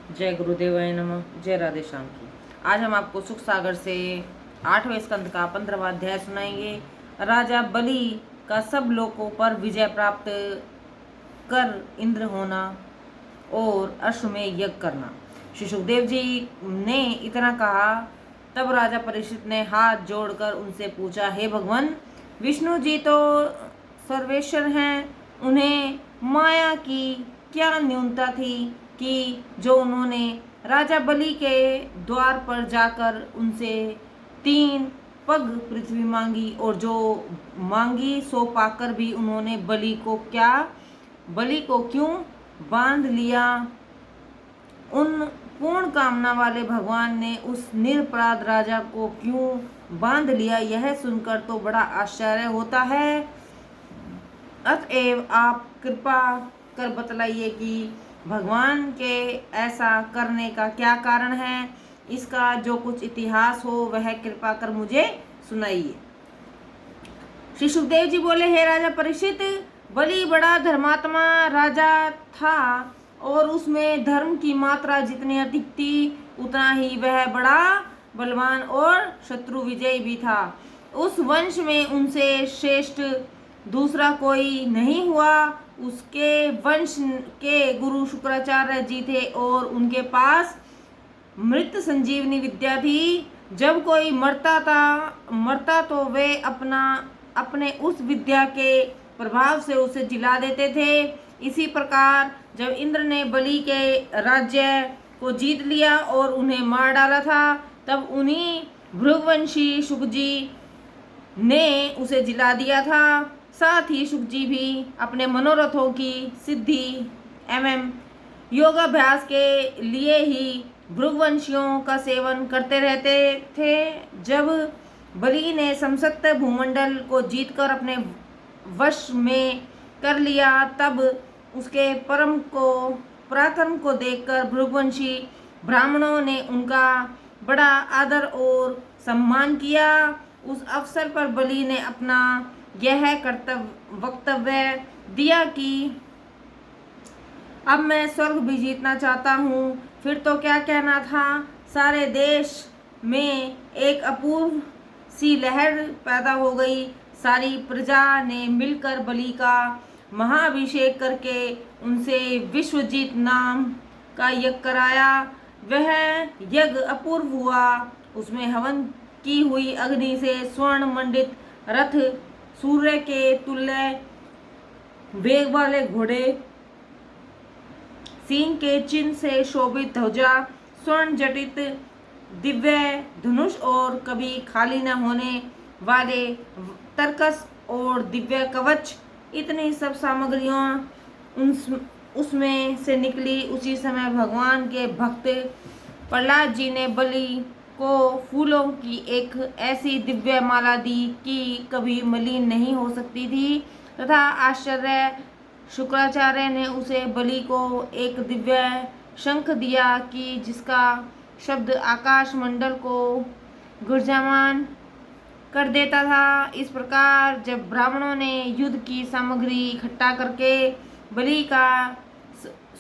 जय गुरुदेवाय नमः। जय राधे श्याम की। आज हम आपको सुख सागर से 8वें स्कंद का 15वां अध्याय सुनाएंगे। राजा बलि का सब लोगों पर विजय प्राप्त कर इंद्र होना और अश्वमेध यज्ञ करना। श्री सुखदेव जी ने इतना कहा। तब राजा परीक्षित ने हाथ जोड़कर उनसे पूछा, हे भगवान, विष्णु जी तो सर्वेश्वर हैं, उन्हें माया की क्या न्यूनता थी कि जो उन्होंने राजा बलि के द्वार पर जाकर उनसे 3 पग पृथ्वी मांगी, और जो मांगी सो पाकर भी उन्होंने बलि को क्यों बांध लिया। उन पूर्ण कामना वाले भगवान ने उस निरपराध राजा को क्यों बांध लिया, यह सुनकर तो बड़ा आश्चर्य होता है। अतएव आप कृपा कर बतलाइए कि भगवान के ऐसा करने का क्या कारण है। इसका जो कुछ इतिहास हो वह कृपा कर मुझे सुनाइए। श्री सुखदेव जी बोले, हे राजा परीक्षित, बलि बड़ा धर्मात्मा राजा था और उसमें धर्म की मात्रा जितनी अधिक थी उतना ही वह बड़ा बलवान और शत्रु विजयी भी था। उस वंश में उनसे श्रेष्ठ दूसरा कोई नहीं हुआ। उसके वंश के गुरु शुक्राचार्य जी थे और उनके पास मृत संजीवनी विद्या थी। जब कोई मरता तो वे अपने उस विद्या के प्रभाव से उसे जिला देते थे। इसी प्रकार जब इंद्र ने बलि के राज्य को जीत लिया और उन्हें मार डाला था, तब उन्हीं भृगुवंशी शुक जी ने उसे जिला दिया था। साथ ही शुक जी भी अपने मनोरथों की सिद्धि एवं योगाभ्यास के लिए ही भृगुवंशियों का सेवन करते रहते थे। जब बलि ने समस्त भूमंडल को जीतकर अपने वश में कर लिया, तब उसके पराक्रम को देखकर भृगुवंशी ब्राह्मणों ने उनका बड़ा आदर और सम्मान किया। उस अवसर पर बलि ने अपना यह वक्तव्य दिया कि अब मैं स्वर्ग भी जीतना चाहता हूँ। फिर तो क्या कहना था। सारे देश में एक अपूर्व सी लहर पैदा हो गई। सारी प्रजा ने मिलकर बलि का महाअभिषेक करके उनसे विश्वजीत नाम का यज्ञ कराया। वह यज्ञ अपूर्व हुआ। उसमें हवन की हुई अग्नि से स्वर्ण मंडित रथ, सूर्य के तुल्य वेग वाले घोड़े, सिंह के चिन्ह से शोभित ध्वजा, स्वर्ण जटित दिव्य धनुष और कभी खाली न होने वाले तरकस और दिव्य कवच, इतनी सब सामग्रियां उसमें से निकली। उसी समय भगवान के भक्त प्रहलाद जी ने बलि को फूलों की एक ऐसी दिव्य माला दी कि कभी मलिन नहीं हो सकती थी, तथा आश्चर्य शुक्राचार्य ने उसे बलि को एक दिव्य शंख दिया कि जिसका शब्द आकाश मंडल को गुंजायमान कर देता था। इस प्रकार जब ब्राह्मणों ने युद्ध की सामग्री इकट्ठा करके बलि का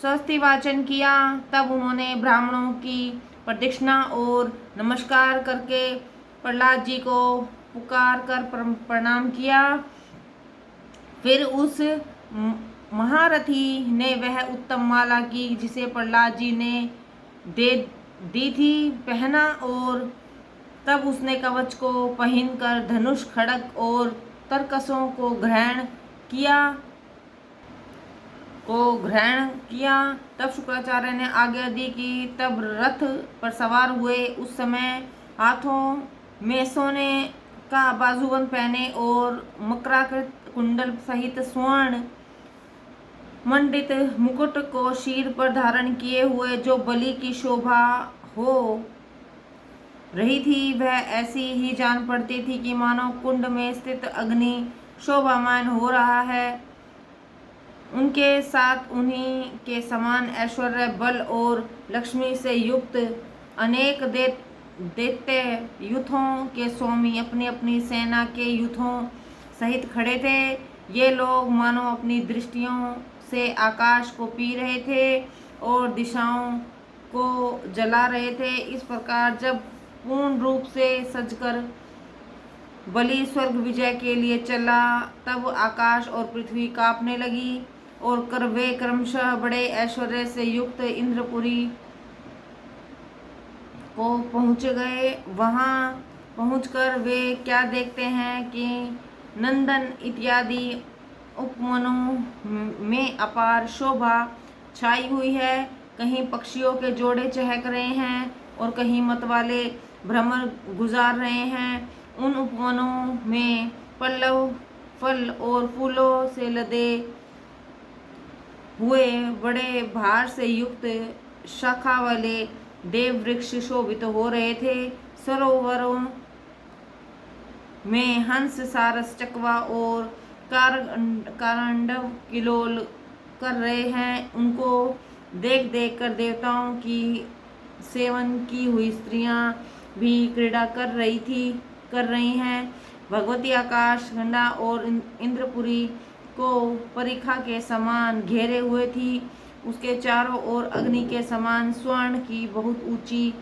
स्वस्ति वाचन किया, तब उन्होंने ब्राह्मणों की प्रदक्षिणा और नमस्कार करके प्रहलाद जी को पुकार कर प्रणाम किया। फिर उस महारथी ने वह उत्तम माला की जिसे प्रहलाद जी ने दी थी पहना, और तब उसने कवच को पहनकर धनुष, खड्ग और तरकसों को ग्रहण किया। तब शुक्राचार्य ने आज्ञा दी कि तब रथ पर सवार हुए। उस समय हाथों में सोने का बाजूबंद पहने और मकराकृत कुंडल सहित स्वर्ण मंडित मुकुट को शीर पर धारण किए हुए जो बलि की शोभा हो रही थी, वह ऐसी ही जान पड़ती थी कि मानो कुंड में स्थित अग्नि शोभामान हो रहा है। उनके साथ उन्हीं के समान ऐश्वर्य, बल और लक्ष्मी से युक्त अनेक दैत्य यूथों के स्वामी अपनी अपनी सेना के यूथों सहित खड़े थे। ये लोग मानो अपनी दृष्टियों से आकाश को पी रहे थे और दिशाओं को जला रहे थे। इस प्रकार जब पूर्ण रूप से सजकर बलि स्वर्ग विजय के लिए चला, तब आकाश और पृथ्वी कांपने लगी और वे क्रमशः बड़े ऐश्वर्य से युक्त इंद्रपुरी को पहुँच गए। वहाँ पहुँचकर वे क्या देखते हैं कि नंदन इत्यादि उपवनों में अपार शोभा छाई हुई है। कहीं पक्षियों के जोड़े चहक रहे हैं और कहीं मतवाले भ्रमर गुजार रहे हैं। उन उपवनों में पल्लव फल और फूलों से लदे हुए बड़े भार से युक्त शाखा वाले देव वृक्ष शोभित हो रहे थे। सरोवरों में हंस, सारस, चकवा और कारंडव किलोल कर रहे हैं। उनको देख देख कर देवताओं की सेवन की हुई स्त्रियां भी क्रीड़ा कर रही हैं। भगवती आकाश गंगा और इंद्रपुरी को परिखा के समान घेरे हुए थी। उसके चारों ओर अग्नि के समान स्वर्ण की बहुत ऊंची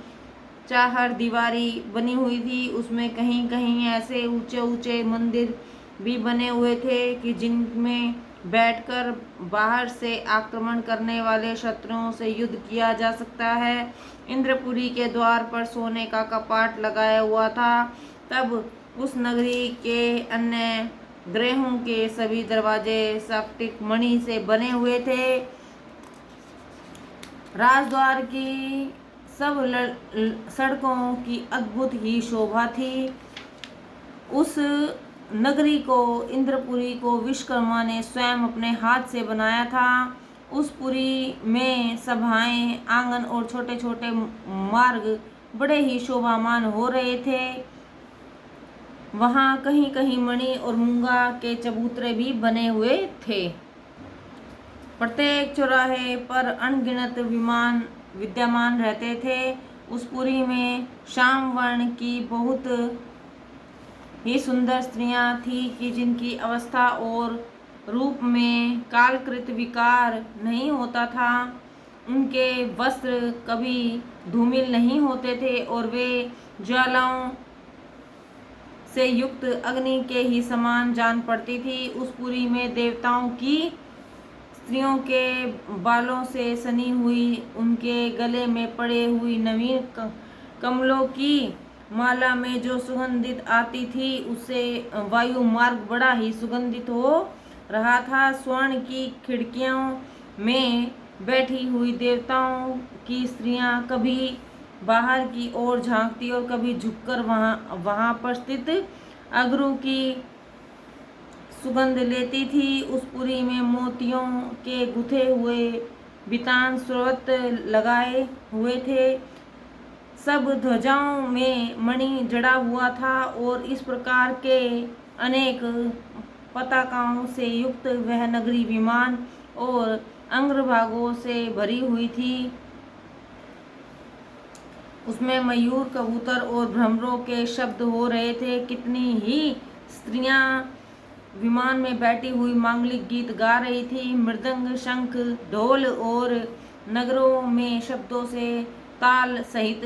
चाहर दीवारी बनी हुई थी। उसमें कहीं कहीं ऐसे ऊंचे ऊंचे मंदिर भी बने हुए थे कि जिनमें बैठकर बाहर से आक्रमण करने वाले शत्रुओं से युद्ध किया जा सकता है। इंद्रपुरी के द्वार पर सोने का कपाट लगाया हुआ था। तब उस नगरी के अन्य ग्रहों के सभी दरवाजे स्फटिक मणि से बने हुए थे। राजद्वार की सब सड़कों की अद्भुत ही शोभा थी। उस नगरी को, इंद्रपुरी को विश्वकर्मा ने स्वयं अपने हाथ से बनाया था। उस पुरी में सभाएं, आंगन और छोटे छोटे मार्ग बड़े ही शोभामान हो रहे थे। वहाँ कहीं कहीं मणि और मूंगा के चबूतरे भी बने हुए थे। प्रत्येक चौराहे पर अनगिनत विमान विद्यमान रहते थे। उस पुरी में श्याम वर्ण की बहुत ही सुंदर स्त्रियां थी कि जिनकी अवस्था और रूप में कालकृत विकार नहीं होता था। उनके वस्त्र कभी धूमिल नहीं होते थे और वे ज्वालाओं से युक्त अग्नि के ही समान जान पड़ती थी। उस पुरी में देवताओं की स्त्रियों के बालों से सनी हुई, उनके गले में पड़े हुई नवीन कमलों की माला में जो सुगंधित आती थी, उससे वायु मार्ग बड़ा ही सुगंधित हो रहा था। स्वर्ण की खिड़कियों में बैठी हुई देवताओं की स्त्रियां कभी बाहर की ओर झांकती और कभी झुककर वहां पर स्थित अगरू की सुगंध लेती थी। उस पुरी में मोतियों के गुथे हुए बितान स्रोत लगाए हुए थे। सब ध्वजाओं में मणि जड़ा हुआ था और इस प्रकार के अनेक पताकाओं से युक्त वह नगरी विमान और अग्रभागों से भरी हुई थी। उसमें मयूर, कबूतर और भ्रमरों के शब्द हो रहे थे। कितनी ही स्त्रियां विमान में बैठी हुई मांगलिक गीत गा रही थी। मृदंग, शंख, ढोल और नगरों में शब्दों से ताल सहित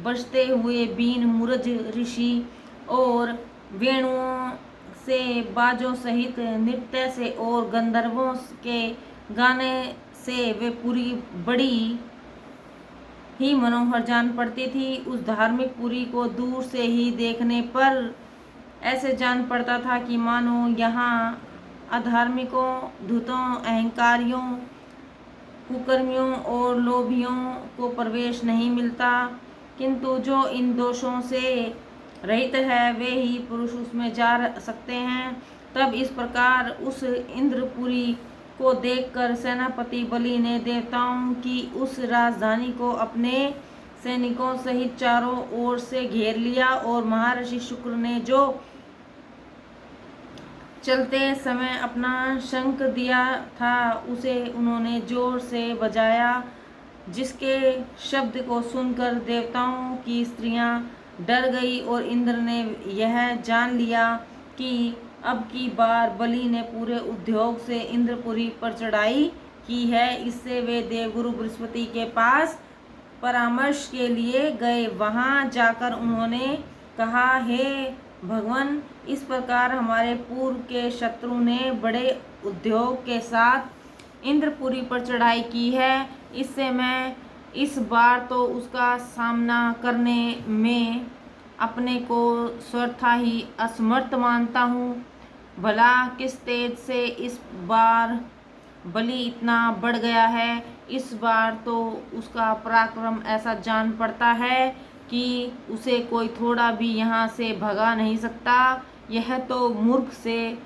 बजते हुए बीन, मुरज, ऋषि और वेणुओं से, बाजों सहित नृत्य से और गंधर्वों के गाने से वे पूरी बड़ी ही मनोहर जान पड़ती थी। उस धार्मिक पुरी को दूर से ही देखने पर ऐसे जान पड़ता था कि मानो यहाँ अधार्मिकों, धूर्तों, अहंकारियों, कुकर्मियों और लोभियों को प्रवेश नहीं मिलता, किंतु जो इन दोषों से रहित है वे ही पुरुष उसमें जा सकते हैं। तब इस प्रकार उस इंद्रपुरी को देखकर सेनापति बलि ने देवताओं की उस राजधानी को अपने सैनिकों सहित चारों ओर से घेर लिया और महर्षि शुक्र ने जो चलते समय अपना शंख दिया था उसे उन्होंने जोर से बजाया, जिसके शब्द को सुनकर देवताओं की स्त्रियां डर गई और इंद्र ने यह जान लिया कि अब की बार बलि ने पूरे उद्योग से इंद्रपुरी पर चढ़ाई की है। इससे वे देवगुरु बृहस्पति के पास परामर्श के लिए गए। वहां जाकर उन्होंने कहा, हे भगवान, इस प्रकार हमारे पूर्व के शत्रु ने बड़े उद्योग के साथ इंद्रपुरी पर चढ़ाई की है। इससे मैं इस बार तो उसका सामना करने में अपने को स्वतः ही असमर्थ मानता हूँ। भला किस तेज से इस बार बलि इतना बढ़ गया है। इस बार तो उसका पराक्रम ऐसा जान पड़ता है कि उसे कोई थोड़ा भी यहाँ से भगा नहीं सकता। यह तो मूर्ख से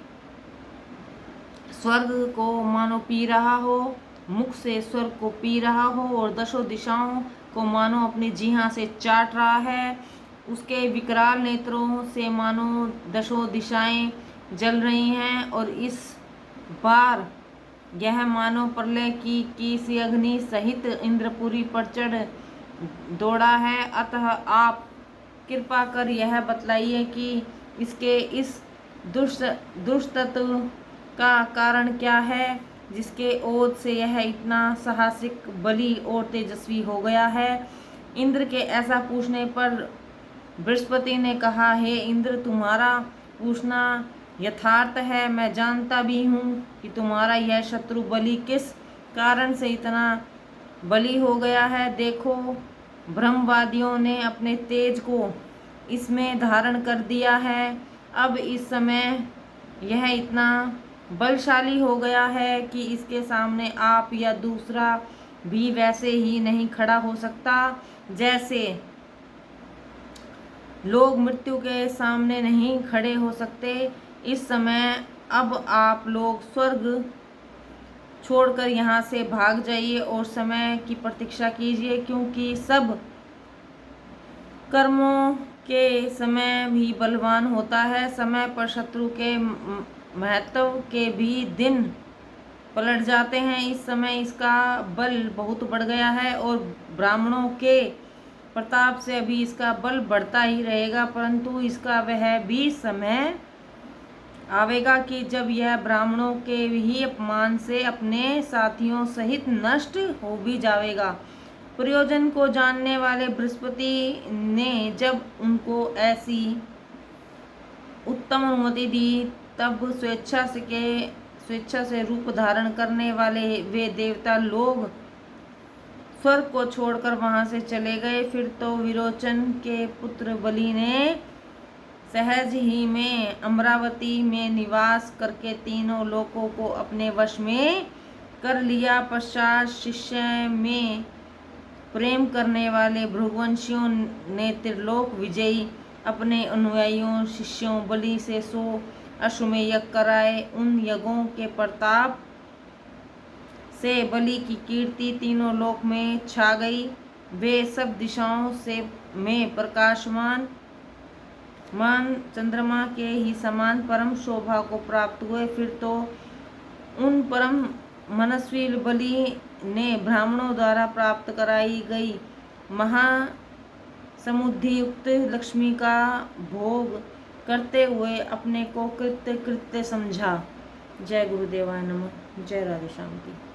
स्वर्ग को मानो पी रहा हो, मुख से स्वर्ग को पी रहा हो और दशों दिशाओं को मानो अपनी जीहा से चाट रहा है। उसके विकराल नेत्रों से मानो दशों दिशाएं जल रही हैं और इस बार यह मानो प्रलय की किसी अग्नि सहित इंद्रपुरी पर चढ़ दौड़ा है। अतः आप कृपा कर यह बतलाइए कि इसके इस दुष्टत्व का कारण क्या है, जिसके ओर से यह इतना साहसिक, बली और तेजस्वी हो गया है। इंद्र के ऐसा पूछने पर बृहस्पति ने कहा, हे इंद्र, तुम्हारा पूछना यथार्थ है। मैं जानता भी हूँ कि तुम्हारा यह शत्रु बलि किस कारण से इतना बली हो गया है। देखो, ब्रह्मवादियों ने अपने तेज को इसमें धारण कर दिया है। अब इस समय यह इतना बलशाली हो गया है कि इसके सामने आप या दूसरा भी वैसे ही नहीं खड़ा हो सकता जैसे लोग मृत्यु के सामने नहीं खड़े हो सकते। इस समय अब आप लोग स्वर्ग छोड़कर यहाँ से भाग जाइए और समय की प्रतीक्षा कीजिए, क्योंकि सब कर्मों के समय भी बलवान होता है। समय पर शत्रु के महत्व के भी दिन पलट जाते हैं। इस समय इसका बल बहुत बढ़ गया है और ब्राह्मणों के प्रताप से अभी इसका बल बढ़ता ही रहेगा, परंतु इसका वह भी समय आवेगा कि जब यह ब्राह्मणों के ही अपमान से अपने साथियों सहित नष्ट हो भी जाएगा। प्रयोजन को जानने वाले बृहस्पति ने जब उनको ऐसी उत्तम अनुमति दी, तब स्वेच्छा से रूप धारण करने वाले वे देवता लोग स्वर्ग को छोड़कर वहां से चले गए। फिर तो विरोचन के पुत्र बलि ने सहज ही में अमरावती में निवास करके तीनों लोकों को अपने वश में कर लिया। पश्चात शिष्य में प्रेम करने वाले भृगुवंशियों ने त्रिलोक विजयी अपने अनुयायियों शिष्यों बलि से 100 अश्वमेध यज्ञ कराए। उन यज्ञों के प्रताप से बलि की कीर्ति तीनों लोक में छा गई। वे सब दिशाओं से में प्रकाशमान चंद्रमा के ही समान परम शोभा को प्राप्त हुए। फिर तो उन परम मनस्वी बलि ने ब्राह्मणों द्वारा प्राप्त कराई गई महासमुद्धि युक्त लक्ष्मी का भोग करते हुए अपने को कृत्य समझा। जय गुरुदेवाय नमः। जय राधे श्याम की।